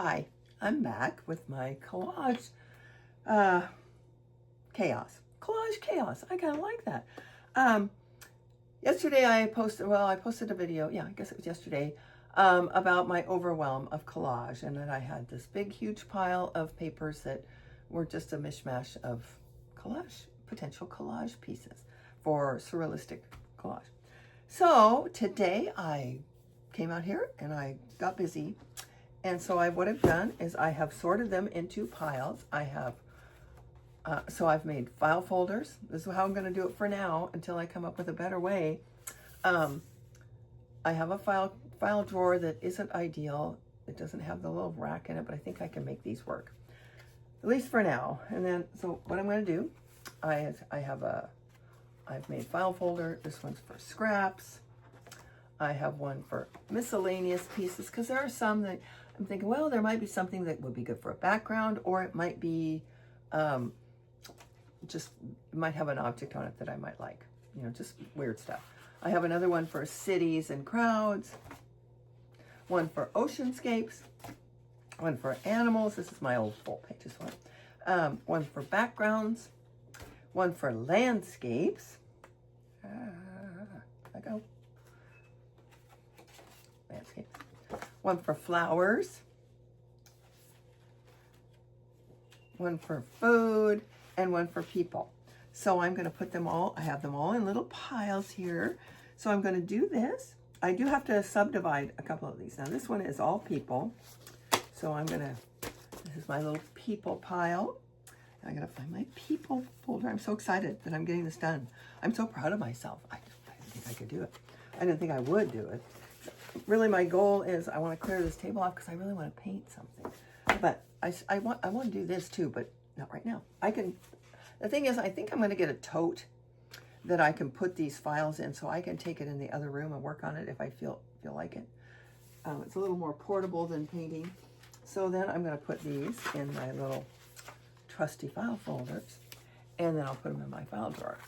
Hi, I'm back with my collage chaos. Collage chaos. I kind of like that. Yesterday I posted a video, I guess it was yesterday, about my overwhelm of collage, and that I had this big, huge pile of papers that were just a mishmash of collage, potential collage pieces for surrealistic collage. So today I came out here and I got busy. And so what I've done is I have sorted them into piles. So I've made file folders. This is how I'm going to do it for now until I come up with a better way. I have a file drawer that isn't ideal. It doesn't have the little rack in it, but I think I can make these work, at least for now. And then, so what I'm going to do, I've made file folder. This one's for scraps. I have one for miscellaneous pieces, because there are some that I'm thinking, well, there might be something that would be good for a background, or it might be might have an object on it that I might like, just weird stuff. I have another one for cities and crowds, one for oceanscapes, one for animals. This is my old full pages one. One for backgrounds, one for landscapes. Landscapes. One for flowers, one for food, and one for people. So I'm going to put them all, I have them all in little piles here. So I'm going to do this. I do have to subdivide a couple of these. Now this one is all people. So this is my little people pile. I got to find my people folder. I'm so excited that I'm getting this done. I'm so proud of myself. I didn't think I could do it. I didn't think I would do it. Really, my goal is I want to clear this table off because I really want to paint something. But I want to do this too, but not right now. The thing is, I think I'm going to get a tote that I can put these files in, so I can take it in the other room and work on it if I feel like it. It's a little more portable than painting. So then I'm going to put these in my little trusty file folders, and then I'll put them in my file drawer.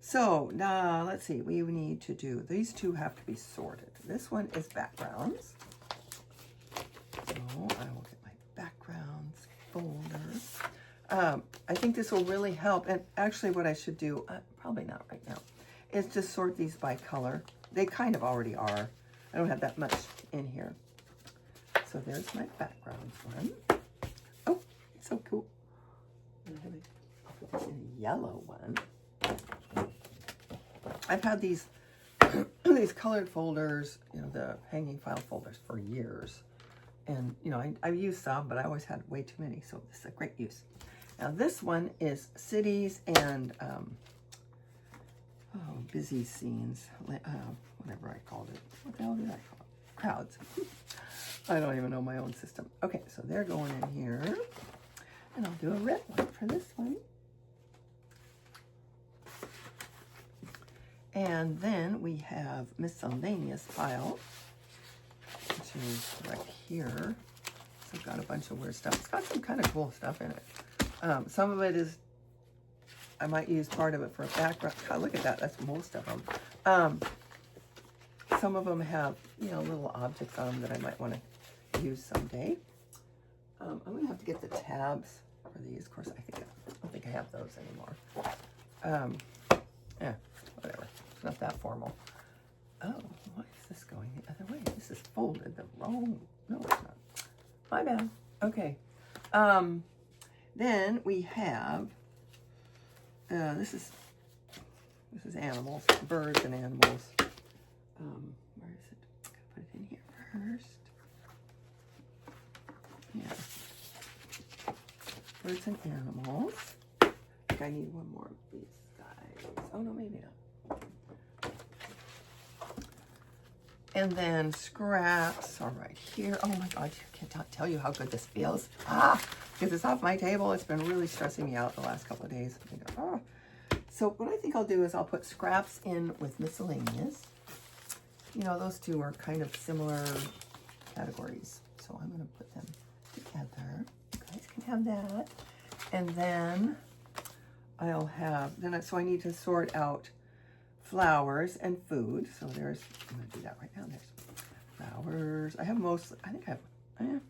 So now let's see, we need to do, these two have to be sorted. This one is backgrounds. So I will get my backgrounds folder. I think this will really help. And actually what I should do, probably not right now, is just sort these by color. They kind of already are. I don't have that much in here. So there's my backgrounds one. Oh, it's so cool. I'll put this in a yellow one. I've had these these colored folders, the hanging file folders for years. And, I've used some, but I always had way too many. So this is a great use. Now this one is cities and busy scenes, whatever I called it. What the hell did I call it? Crowds. I don't even know my own system. Okay, so they're going in here. And I'll do a red one for this one. And then we have miscellaneous file, which is right here. So I've got a bunch of weird stuff. It's got some kind of cool stuff in it. Some of it is, I might use part of it for a background. God, look at that. That's most of them. Some of them have, little objects on them that I might want to use someday. I'm going to have to get the tabs for these. Of course, I don't think I have those anymore. Yeah, whatever. It's not that formal. Oh, why is this going the other way? This is folded the wrong. No, it's not. My bad. Okay. Then we have. This is animals, birds and animals. Where is it? Gotta put it in here first. Yeah. Birds and animals. I think I need one more of these guys. Oh no, maybe not. And then scraps are right here. Oh my God, I can't tell you how good this feels. Get this off my table. It's been really stressing me out the last couple of days. So what I think I'll do is I'll put scraps in with miscellaneous. Those two are kind of similar categories. So I'm going to put them together. You guys can have that. And then I'll have, so I need to sort out flowers and food. So I'm going to do that right now. There's flowers. I have I think I have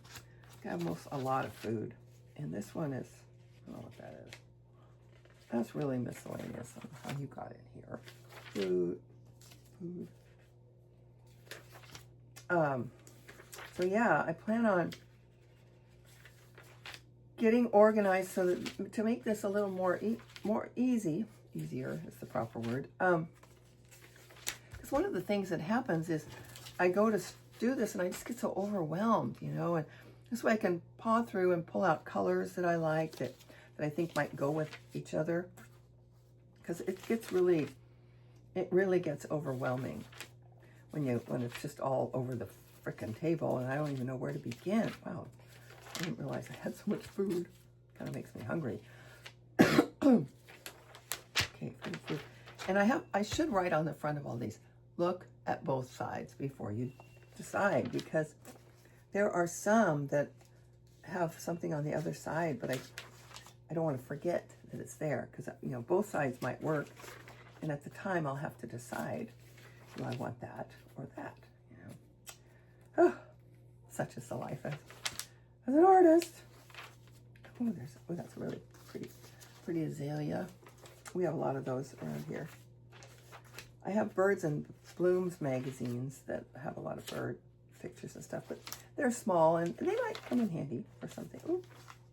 I have a lot of food. And this one is, I don't know what that is. That's really miscellaneous on how you got in here. Food. So yeah, I plan on getting organized so that to make this a little more easier is the proper word. Because one of the things that happens is I go to do this and I just get so overwhelmed, you know, and this way I can paw through and pull out colors that I like that I think might go with each other. Because it really gets overwhelming when it's just all over the frickin' table and I don't even know where to begin. Wow, I didn't realize I had so much food. Kind of makes me hungry. Okay, food. And I should write on the front of all these, look at both sides before you decide, because there are some that have something on the other side, but I don't want to forget that it's there, because, you know, both sides might work, and at the time I'll have to decide, do I want that or that, you know? Oh, such is the life as an artist. Oh, that's a really pretty azalea. We have a lot of those around here. I have Birds and Blooms magazines that have a lot of bird pictures and stuff, but they're small and they might come in handy for something. Ooh,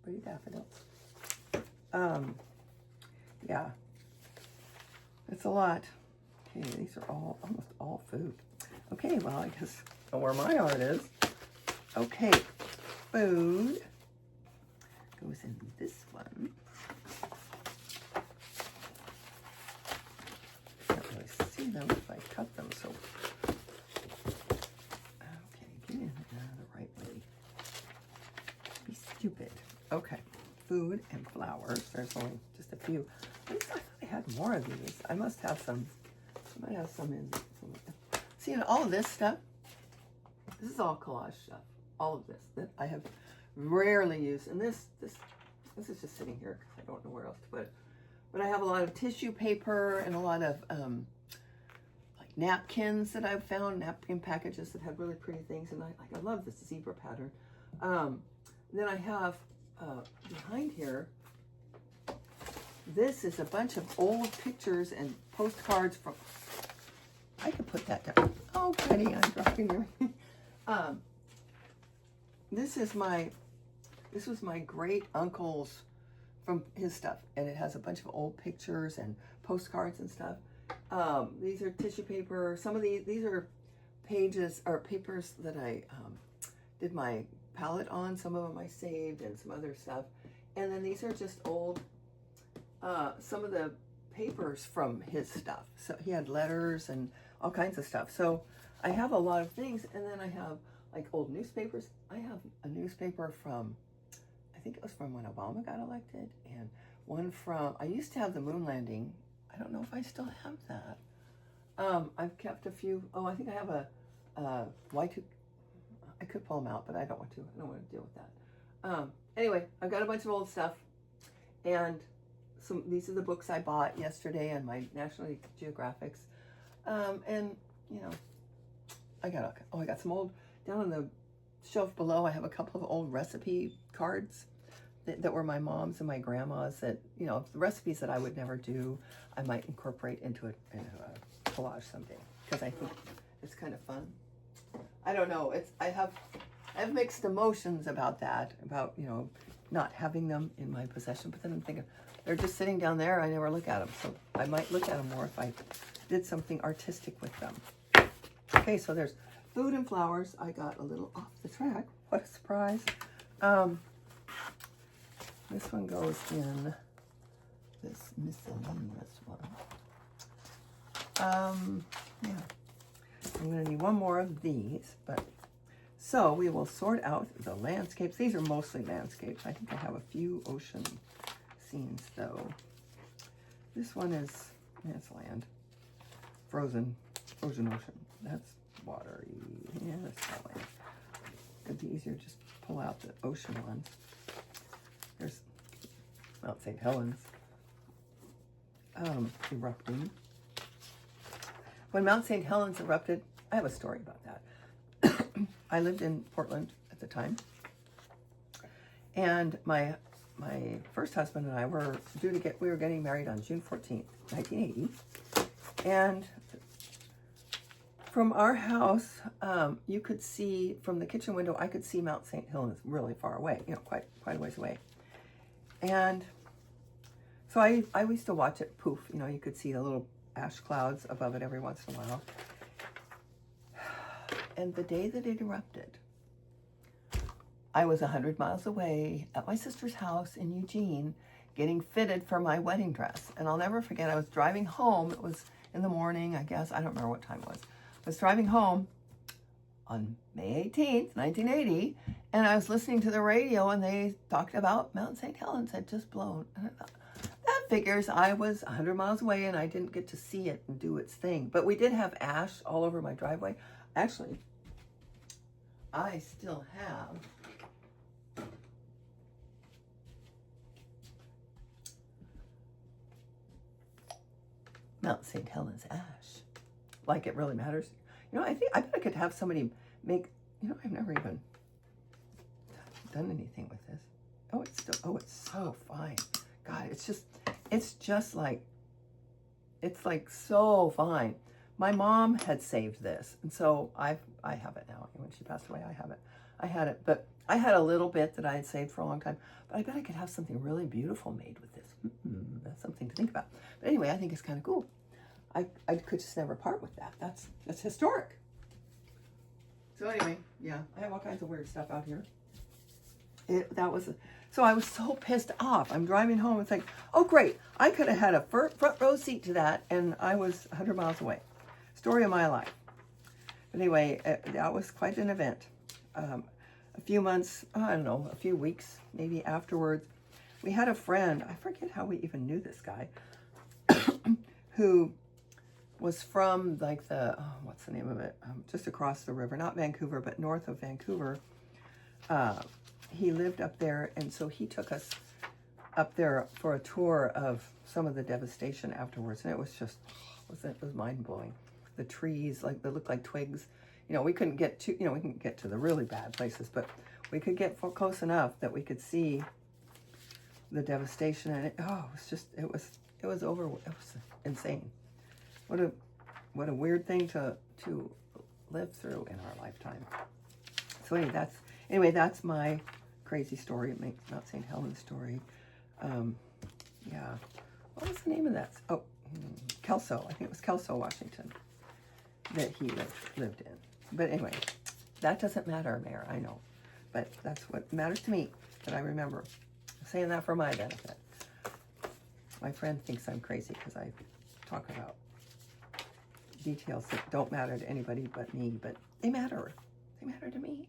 pretty daffodils. Yeah, it's a lot. Okay, these are almost all food. Okay, well, I guess I know where my art is. Okay, food goes in this one. Can't really see them if I cut them, so. Okay, get in the right way. Be stupid. Okay, food and flowers. There's only just a few. I thought I had more of these. I must have some. I might have some in. See, and all of this stuff, this is all collage stuff. All of this that I have rarely used. And this is just sitting here because I don't know where else to put it. But I have a lot of tissue paper and a lot of like napkins that I've found, napkin packages that have really pretty things. And I love this zebra pattern. Then I have behind here, this is a bunch of old pictures and postcards from, I could put that down. Oh, Betty, I'm dropping everything. This was my great uncle's from his stuff, and it has a bunch of old pictures and postcards and stuff. These are tissue paper. Some of these are pages or papers that I did my palette on. Some of them I saved and some other stuff. And then these are just old, some of the papers from his stuff. So he had letters and all kinds of stuff. So I have a lot of things, and then I have like old newspapers. I have a newspaper from, I think it was from when Obama got elected, and one from, I used to have the moon landing. I don't know if I still have that. I've kept a few. Oh, I think I have a Y2. I could pull them out, but I don't want to. I don't want to deal with that. Anyway, I've got a bunch of old stuff, and these are the books I bought yesterday and my National Geographics. And you know, I got some old, down on the shelf below, I have a couple of old recipe cards that were my mom's and my grandma's, that, you know, the recipes that I would never do, I might incorporate into a collage someday, because I think it's kind of fun. I don't know, I have mixed emotions about that, about, you know, not having them in my possession, but then I'm thinking, they're just sitting down there, I never look at them, so I might look at them more if I did something artistic with them. Okay, so there's food and flowers. I got a little off the track. What a surprise. This one goes in this miscellaneous one. Yeah. I'm going to need one more of these, but so we will sort out the landscapes. These are mostly landscapes. I think I have a few ocean scenes though. This one is, it's land. Frozen ocean. That's watery. Yeah, that's not land. It'd be easier to just pull out the ocean ones. There's Mount St. Helens erupting. When Mount St. Helens erupted, I have a story about that. I lived in Portland at the time, And my first husband and I were we were getting married on June 14th, 1980. And from our house, you could see, from the kitchen window, I could see Mount St. Helens really far away, quite a ways away. And so I used to watch it poof, you could see the little ash clouds above it every once in a while. And the day that it erupted, I was 100 miles away at my sister's house in Eugene getting fitted for my wedding dress. And I'll never forget, I was driving home. It was in the morning, I guess. I don't remember what time it was. I was driving home on May 18th, 1980, and I was listening to the radio, and they talked about Mount St. Helens had just blown. And I thought, that figures. I was 100 miles away, and I didn't get to see it and do its thing. But we did have ash all over my driveway. Actually, I still have Mount St. Helens ash. Like it really matters. I bet I could have somebody make, I've never even done anything with this. It's so fine. God, it's like so fine. My mom had saved this, and so I have it now. When she passed away, I have it. I had it, but I had a little bit that I had saved for a long time. But I bet I could have something really beautiful made with this. That's something to think about. But anyway, I think it's kind of cool. I could just never part with that. That's historic. So anyway, yeah, I have all kinds of weird stuff out here. So I was so pissed off. I'm driving home. It's like, oh great, I could have had a front row seat to that, and I was 100 miles away. Story of my life. But anyway, that was quite an event. A few months, I don't know, a few weeks maybe afterwards, we had a friend. I forget how we even knew this guy, who was from like what's the name of it? Just across the river, not Vancouver, but north of Vancouver. He lived up there, and so he took us up there for a tour of some of the devastation afterwards, and it was just, it was mind-blowing. The trees, they looked like twigs. We couldn't get to, we couldn't get to the really bad places, but we could get close enough that we could see the devastation, and it was insane. What a weird thing to live through in our lifetime. So anyway, that's my crazy story, Mount St. Helens story. Yeah, what was the name of that? Oh, Kelso. I think it was Kelso, Washington, that he lived in. But anyway, that doesn't matter, Mayor, I know. But that's what matters to me, that I remember. I'm saying that for my benefit. My friend thinks I'm crazy because I talk about details that don't matter to anybody but me, but they matter. They matter to me.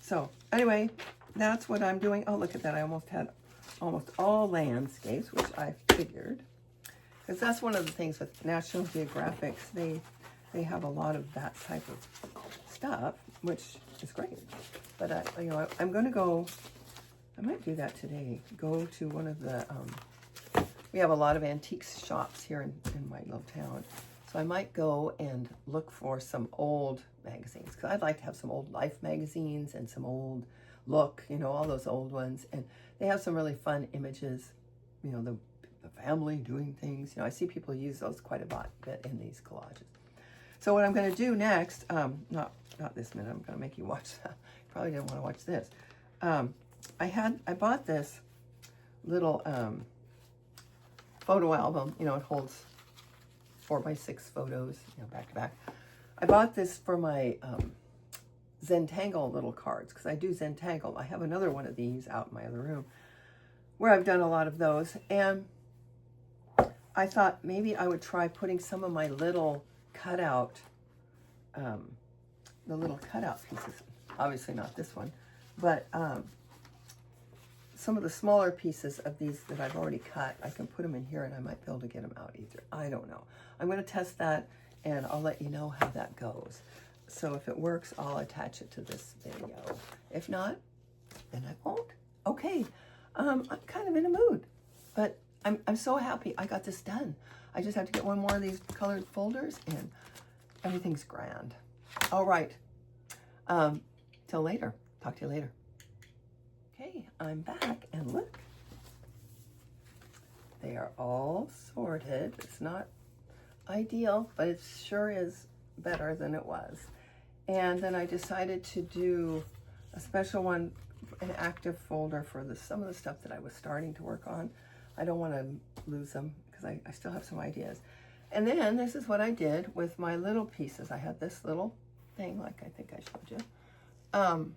So anyway, that's what I'm doing. Oh, look at that. I almost had all landscapes, which I figured. Because that's one of the things with National Geographics. They have a lot of that type of stuff, which is great. But I'm going to go, I might do that today. Go to one of the, we have a lot of antiques shops here in my little town. So I might go and look for some old magazines, because I'd like to have some old Life magazines and some old Look, all those old ones. And they have some really fun images, the family doing things. I see people use those quite a bit in these collages. So what I'm going to do next, not this minute, I'm going to make you watch that. You probably didn't want to watch this. I bought this little photo album. It holds 4x6 photos, back to back. I bought this for my Zentangle little cards, because I do Zentangle. I have another one of these out in my other room where I've done a lot of those. And I thought maybe I would try putting some of my little cutout, the little cutout pieces, obviously not this one, but some of the smaller pieces of these that I've already cut, I can put them in here, and I might be able to get them out either. I don't know. I'm going to test that, and I'll let you know how that goes. So if it works, I'll attach it to this video. If not, then I won't. Okay, I'm kind of in a mood, but I'm so happy I got this done. I just have to get one more of these colored folders, and everything's grand. All right. Till later. Talk to you later. Okay, I'm back, and look, they are all sorted. It's not ideal, but it sure is better than it was. And then I decided to do a special one, an active folder for some of the stuff that I was starting to work on. I don't want to lose them because I still have some ideas. And then this is what I did with my little pieces. I had this little thing, like I think I showed you.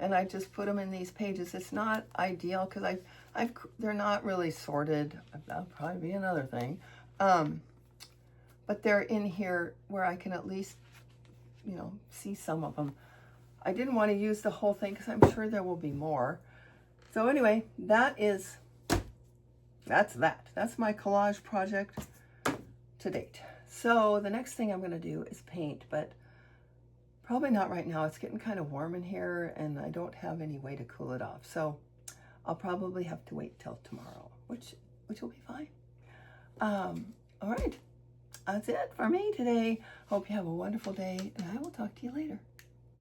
And I just put them in these pages. It's not ideal because they're not really sorted. That'll probably be another thing. But they're in here where I can at least, you know, see some of them. I didn't want to use the whole thing because I'm sure there will be more. So anyway, that's that. That's my collage project to date. So the next thing I'm going to do is paint, but probably not right now. It's getting kind of warm in here and I don't have any way to cool it off. So I'll probably have to wait till tomorrow, which will be fine. All right. That's it for me today. Hope you have a wonderful day and I will talk to you later.